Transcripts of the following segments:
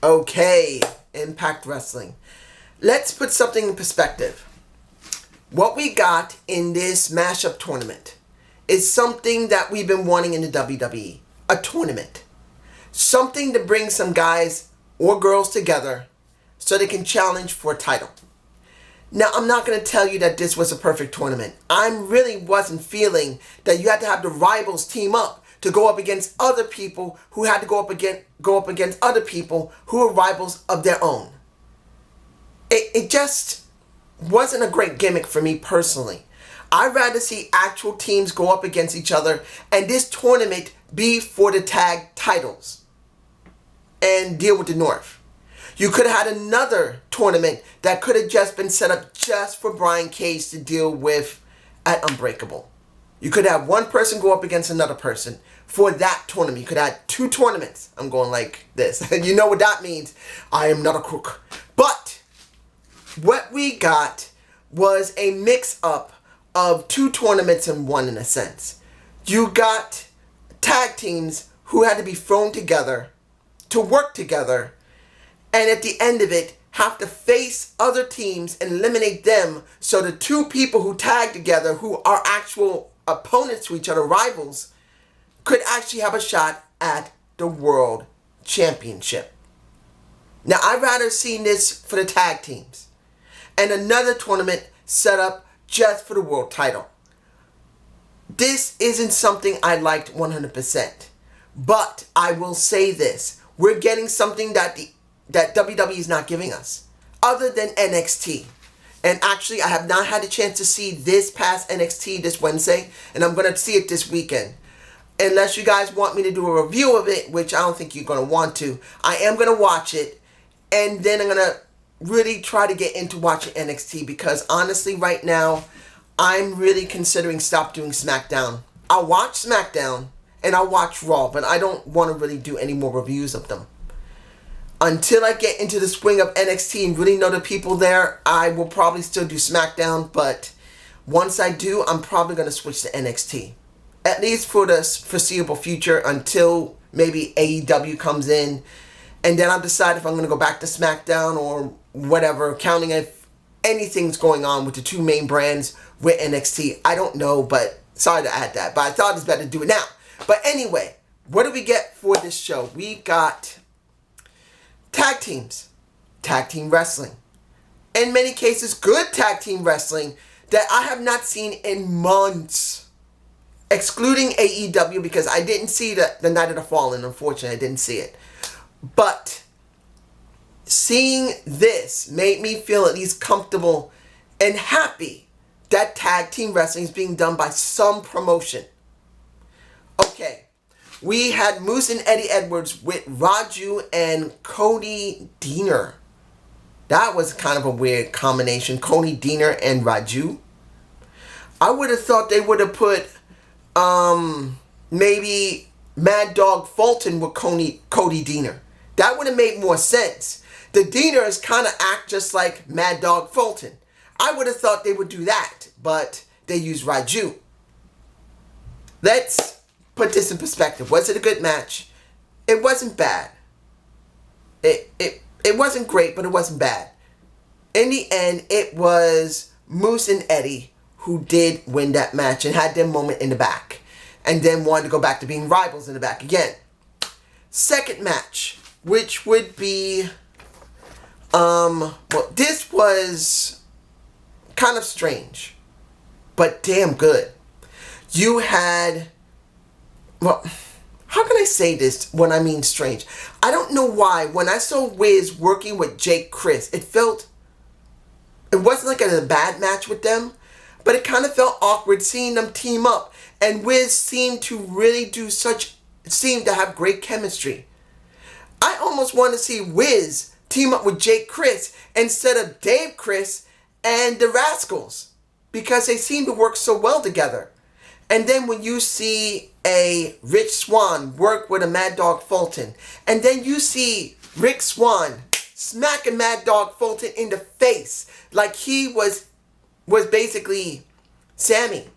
Okay, Impact Wrestling. Let's put something in perspective. What we got in this mashup tournament is something that we've been wanting in the WWE. A tournament. Something to bring some guys or girls together so they can challenge for a title. Now, I'm not going to tell you that this was a perfect tournament. I really wasn't feeling that you had to have the rivals team up to go up against other people who had to go up against other people who were rivals of their own. It just wasn't a great gimmick for me personally. I'd rather see actual teams go up against each other and this tournament be for the tag titles and deal with the North. You could have had another tournament that could have just been set up just for Brian Cage to deal with at Unbreakable. You could have one person go up against another person for that tournament. You could have 2 tournaments. I'm going like this. And you know what that means. I am not a crook. But what we got was a mix-up of 2 tournaments in one, in a sense. You got tag teams who had to be thrown together to work together, and at the end of it have to face other teams and eliminate them, so the 2 people who tag together, who are actual opponents to each other, rivals, could actually have a shot at the World Championship. Now, I'd rather seen this for the tag teams and another tournament set up just for the world title. This isn't something I liked 100%. But I will say this. We're getting something that WWE is not giving us, other than NXT. And actually, I have not had a chance to see this past NXT this Wednesday, and I'm going to see it this weekend. Unless you guys want me to do a review of it, which I don't think you're going to want to, I am going to watch it, and then I'm going to really try to get into watching NXT, because honestly, right now, I'm really considering stop doing SmackDown. I'll watch SmackDown, and I'll watch Raw, but I don't want to really do any more reviews of them. Until I get into the swing of NXT and really know the people there, I will probably still do SmackDown, but once I do, I'm probably going to switch to NXT. At least for the foreseeable future, until maybe AEW comes in, and then I'll decide if I'm going to go back to SmackDown or whatever, counting if anything's going on with the 2 main brands with NXT. I don't know, but sorry to add that, but I thought it's better to do it now. But anyway, what do we get for this show? We got tag teams, tag team wrestling. In many cases, good tag team wrestling that I have not seen in months. Excluding AEW, because I didn't see the Night of the Fallen, unfortunately, I didn't see it. But seeing this made me feel at least comfortable and happy that tag team wrestling is being done by some promotion. Okay. We had Moose and Eddie Edwards with Raju and Cody Deaner. That was kind of a weird combination. Cody Deaner and Raju. I would have thought they would have put maybe Mad Dog Fulton with Cody Deaner. That would have made more sense. The Deaners kind of act just like Mad Dog Fulton. I would have thought they would do that, but they used Raju. Let's put this in perspective. Was it a good match? It wasn't bad. It wasn't great, but it wasn't bad. In the end, it was Moose and Eddie who did win that match and had their moment in the back, and then wanted to go back to being rivals in the back again. Second match, which would be this was kind of strange, but damn good. You had, how can I say this when I mean strange? I don't know why. When I saw Wiz working with Jake Chris, it wasn't like a bad match with them, but it kind of felt awkward seeing them team up. And Wiz seemed to have great chemistry. I almost want to see Wiz team up with Jake Chris instead of Dave Chris and the Rascals, because they seem to work so well together. And then when you see a Rich Swann work with a Mad Dog Fulton, and then you see Rick Swann smacking Mad Dog Fulton in the face like he was basically Sammy,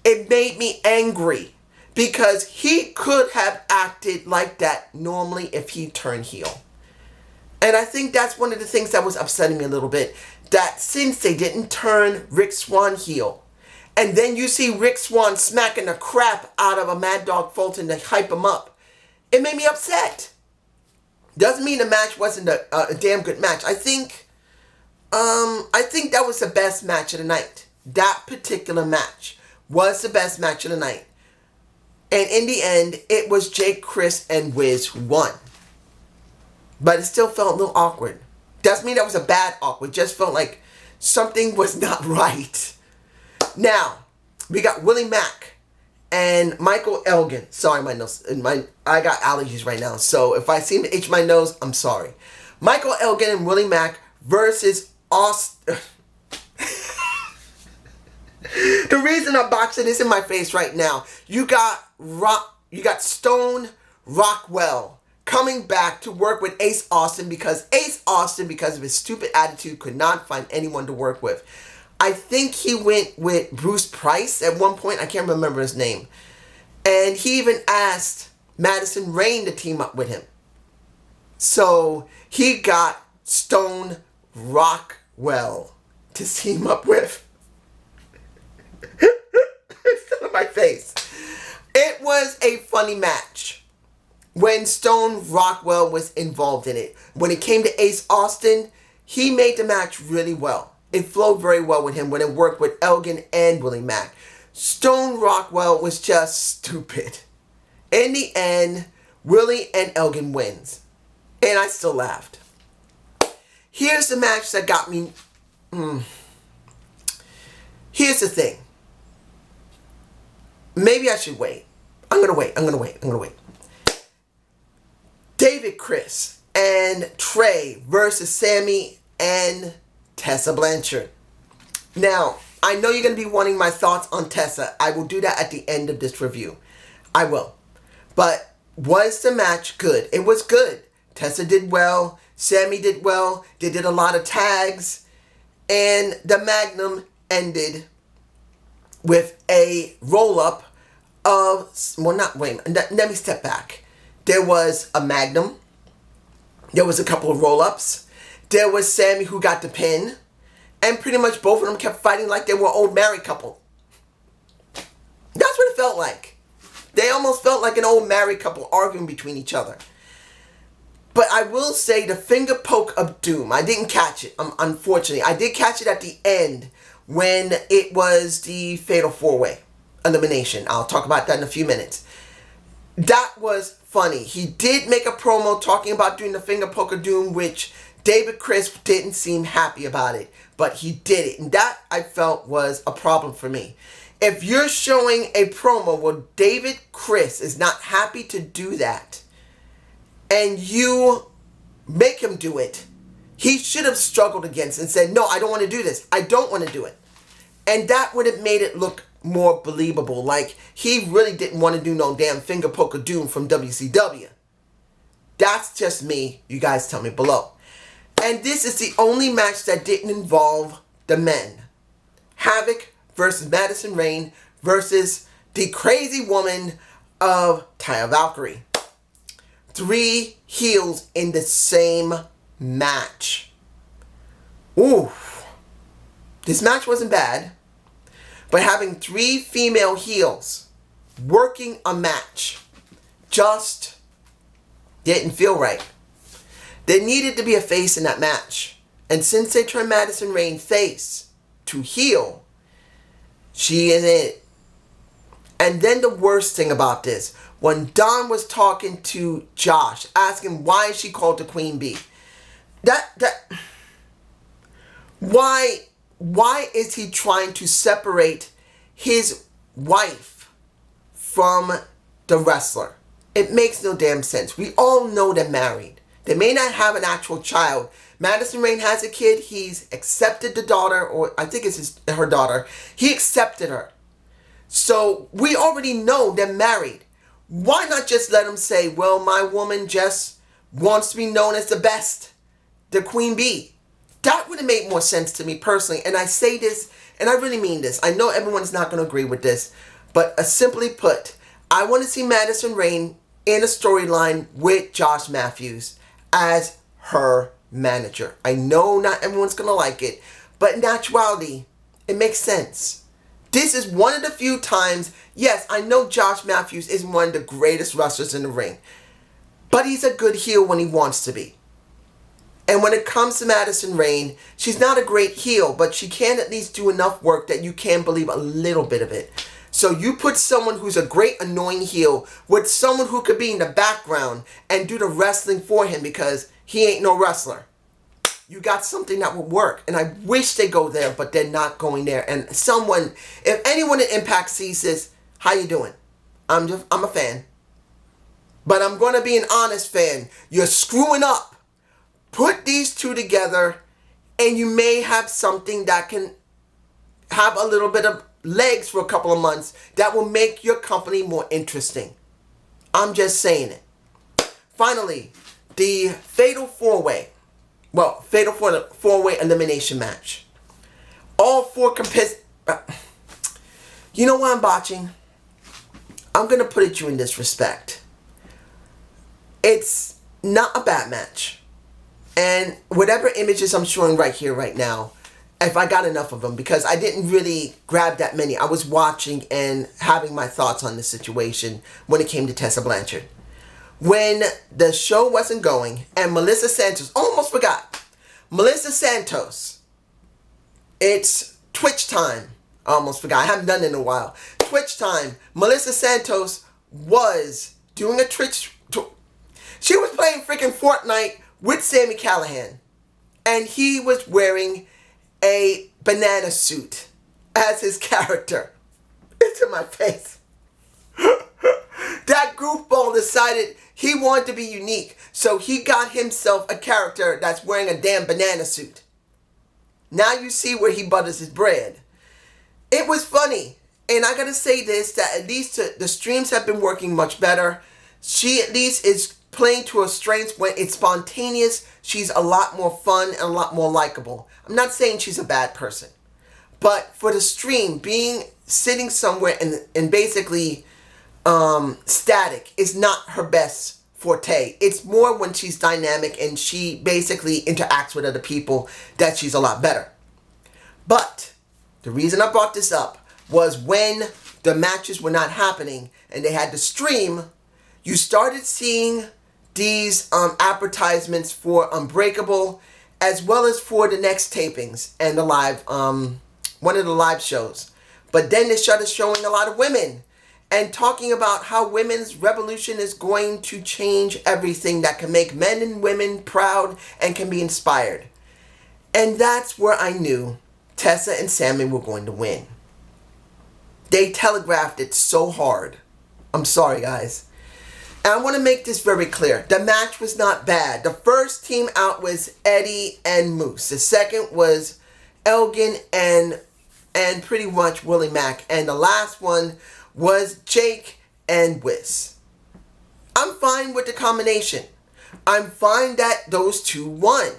it made me angry, because he could have acted like that normally if he turned heel. And I think that's one of the things that was upsetting me a little bit. That since they didn't turn Rick Swann heel, and then you see Rick Swann smacking the crap out of a Mad Dog Fulton to hype him up, it made me upset. Doesn't mean the match wasn't a damn good match. I think that was the best match of the night. That particular match was the best match of the night. And in the end, it was Jake, Chris, and Wiz who won. But it still felt a little awkward. Doesn't mean that was a bad awkward. Just felt like something was not right. Now, we got Willie Mack and Michael Elgin. Sorry, my nose. I got allergies right now. So if I seem to itch my nose, I'm sorry. Michael Elgin and Willie Mack versus Austin. The reason I'm boxing this in my face right now, you got Stone Rockwell coming back to work with Ace Austin because of his stupid attitude, could not find anyone to work with. I think he went with Bruce Price at one point. I can't remember his name. And he even asked Madison Rayne to team up with him. So he got Stone Rockwell to team up with. It's still in my face. It was a funny match when Stone Rockwell was involved in it. When it came to Ace Austin, he made the match really well. It flowed very well with him when it worked with Elgin and Willie Mack. Stone Rockwell was just stupid. In the end, Willie and Elgin wins. And I still laughed. Here's the match that got me... Here's the thing. Maybe I should wait. I'm going to wait. David Chris and Trey versus Sammy and Tessa Blanchard. Now, I know you're going to be wanting my thoughts on Tessa. I will do that at the end of this review. I will. But was the match good? It was good. Tessa did well. Sammy did well. They did a lot of tags. And the Magnum ended with a roll-up of... Well, not... Wait, let me step back. There was a Magnum. There was a couple of roll-ups. There was Sammy who got the pin. And pretty much both of them kept fighting like they were an old married couple. That's what it felt like. They almost felt like an old married couple arguing between each other. But I will say the finger poke of doom. I didn't catch it, unfortunately. I did catch it at the end when it was the Fatal 4-Way elimination. I'll talk about that in a few minutes. That was funny. He did make a promo talking about doing the finger poke of doom, which David Chris didn't seem happy about it. But he did it. And that, I felt, was a problem for me. If you're showing a promo where David Chris is not happy to do that, and you make him do it, he should have struggled against and said, no, I don't want to do this. I don't want to do it. And that would have made it look more believable. Like, he really didn't want to do no damn finger poke of doom from WCW. That's just me. You guys tell me below. And this is the only match that didn't involve the men. Havoc versus Madison Rayne versus the crazy woman of Taya Valkyrie. 3 heels in the same match. Ooh. This match wasn't bad. But having 3 female heels working a match just didn't feel right. There needed to be a face in that match. And since they turned Madison Rayne face to heel, she is it. And then the worst thing about this, when Don was talking to Josh, asking why is she called the Queen Bee? Why is he trying to separate his wife from the wrestler? It makes no damn sense. We all know they're married. They may not have an actual child. Madison Rayne has a kid. He's accepted the daughter, or I think it's her daughter. He accepted her. So we already know they're married. Why not just let him say, well, my woman just wants to be known as the best, the Queen Bee? That would have made more sense to me personally. And I say this, and I really mean this. I know everyone's not going to agree with this. But simply put, I want to see Madison Rayne in a storyline with Josh Matthews as her manager. I know not everyone's going to like it, but in actuality, it makes sense. This is one of the few times, yes, I know Josh Matthews isn't one of the greatest wrestlers in the ring, but he's a good heel when he wants to be. And when it comes to Madison Rayne, she's not a great heel, but she can at least do enough work that you can believe a little bit of it. So you put someone who's a great annoying heel with someone who could be in the background and do the wrestling for him because he ain't no wrestler. You got something that would work. And I wish they go there, but they're not going there. And someone, if anyone at Impact sees this, how you doing? I'm a fan. But I'm going to be an honest fan. You're screwing up. Put these two together and you may have something that can have a little bit of legs for a couple of months that will make your company more interesting. I'm just saying it. Finally, the Fatal 4-Way. Well, Fatal 4-Way elimination match. All four You know what I'm botching? I'm going to put it to you in this respect. It's not a bad match. And whatever images I'm showing right here, right now, if I got enough of them, because I didn't really grab that many. I was watching and having my thoughts on the situation when it came to Tessa Blanchard. When the show wasn't going, and Melissa Santos, almost forgot. Melissa Santos, it's Twitch time. I almost forgot. I haven't done it in a while. Twitch time. Melissa Santos was doing a Twitch. She was playing freaking Fortnite with Sami Callihan. And he was wearing a banana suit as his character. It's in my face. That goofball decided he wanted to be unique. So he got himself a character that's wearing a damn banana suit. Now you see where he butters his bread. It was funny. And I gotta say this, that at least the streams have been working much better. She at least is playing to her strengths. When it's spontaneous, she's a lot more fun and a lot more likable. I'm not saying she's a bad person. But for the stream, sitting somewhere and basically static is not her best forte. It's more when she's dynamic and she basically interacts with other people that she's a lot better. But the reason I brought this up was when the matches were not happening and they had to stream, you started seeing these advertisements for Unbreakable as well as for the next tapings and the live, one of the live shows. But then they started showing a lot of women and talking about how women's revolution is going to change everything that can make men and women proud and can be inspired. And that's where I knew Tessa and Sami were going to win. They telegraphed it so hard. I'm sorry, guys. And I want to make this very clear. The match was not bad. The first team out was Eddie and Moose. The second was Elgin and pretty much Willie Mack. And the last one was Jake and Wiz. I'm fine with the combination. I'm fine that those two won.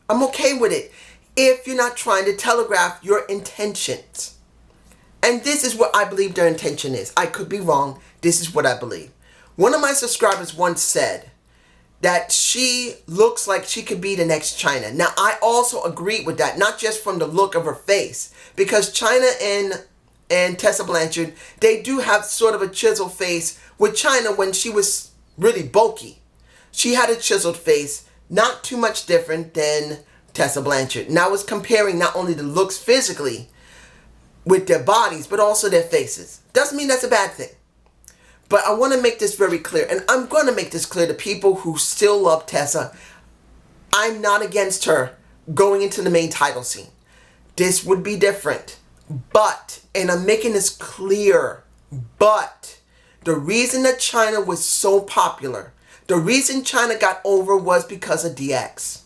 I'm okay with it if you're not trying to telegraph your intentions. And this is what I believe their intention is. I could be wrong. This is what I believe. One of my subscribers once said that she looks like she could be the next Chyna. Now, I also agree with that, not just from the look of her face, because Chyna and Tessa Blanchard, they do have sort of a chiseled face. With Chyna, when she was really bulky, she had a chiseled face, not too much different than Tessa Blanchard. And I was comparing not only the looks physically with their bodies, but also their faces. Doesn't mean that's a bad thing. But I want to make this very clear, and I'm going to make this clear to people who still love Tessa. I'm not against her going into the main title scene. This would be different. But, and I'm making this clear, but the reason that Chyna was so popular, the reason Chyna got over was because of DX.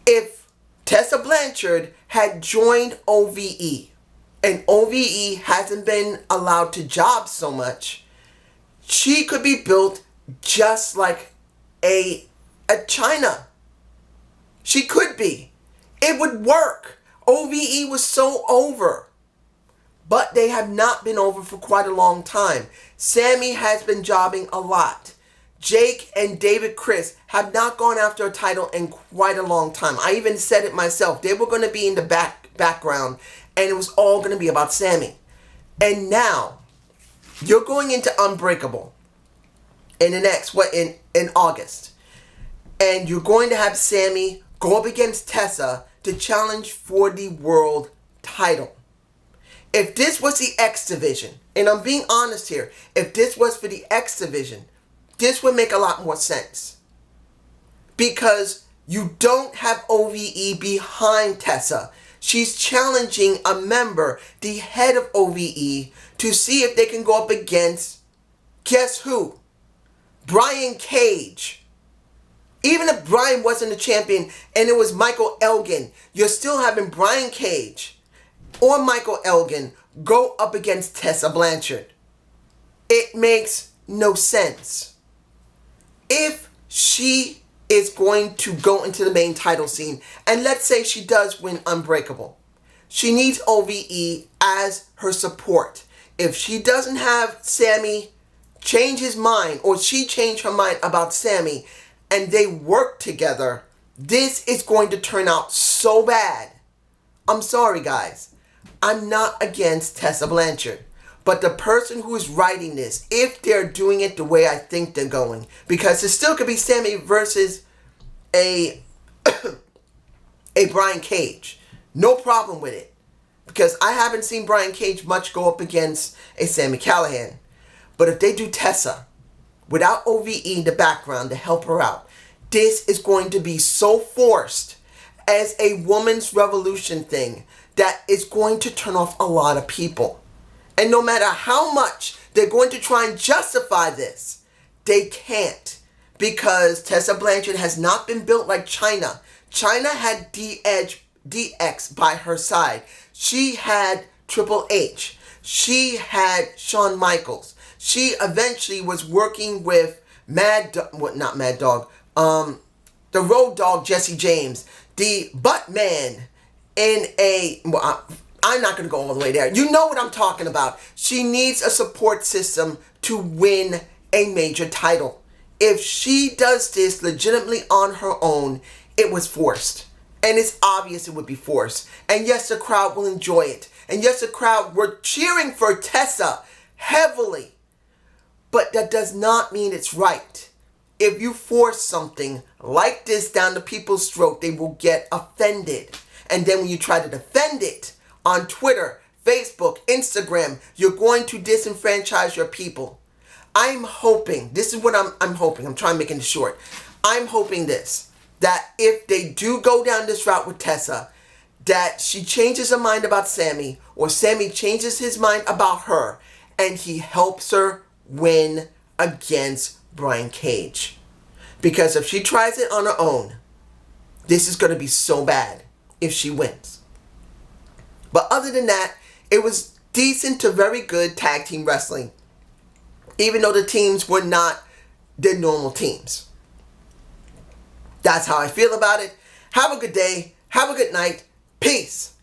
If Tessa Blanchard had joined OVE, and OVE hasn't been allowed to job so much, she could be built just like a Chyna. She could be. It would work. OVE was so over. But they have not been over for quite a long time. Sami has been jobbing a lot. Jake and David Chris have not gone after a title in quite a long time. I even said it myself. They were going to be in the background, and it was all going to be about Sammy. And now, you're going into Unbreakable in the next, in August. And you're going to have Sammy go up against Tessa to challenge for the world title. If this was the X Division, and I'm being honest here, if this was for the X Division, this would make a lot more sense. Because you don't have OVE behind Tessa. She's challenging a member, the head of OVE, to see if they can go up against, guess who? Brian Cage. Even if Brian wasn't a champion and it was Michael Elgin, you're still having Brian Cage or Michael Elgin go up against Tessa Blanchard. It makes no sense. If she is going to go into the main title scene, and let's say she does win Unbreakable, she needs OVE as her support. If she doesn't have Sammy change his mind, or she change her mind about Sammy, and they work together, this is going to turn out so bad. I'm sorry, guys. I'm not against Tessa Blanchard. But the person who is writing this, if they're doing it the way I think they're going, because it still could be Sammy versus a Brian Cage. No problem with it. Because I haven't seen Brian Cage much go up against a Sami Callihan. But if they do Tessa without OVE in the background to help her out, this is going to be so forced as a woman's revolution thing that it's going to turn off a lot of people. And no matter how much they're going to try and justify this, they can't. Because Tessa Blanchard has not been built like Chyna. Chyna had DX by her side. She had Triple H. She had Shawn Michaels. She eventually was working with the Road Dogg Jesse James, the Butt Man in a... I'm not going to go all the way there. You know what I'm talking about. She needs a support system to win a major title. If she does this legitimately on her own, it was forced. And it's obvious it would be forced. And yes, the crowd will enjoy it. And yes, the crowd were cheering for Tessa heavily. But that does not mean it's right. If you force something like this down the people's throat, they will get offended. And then when you try to defend it on Twitter, Facebook, Instagram, you're going to disenfranchise your people. I'm hoping, this is what I'm hoping, I'm trying to make it short. I'm hoping this, that if they do go down this route with Tessa, that she changes her mind about Sammy, or Sammy changes his mind about her, and he helps her win against Brian Cage. Because if she tries it on her own, this is going to be so bad if she wins. But other than that, it was decent to very good tag team wrestling. Even though the teams were not their normal teams. That's how I feel about it. Have a good day. Have a good night. Peace.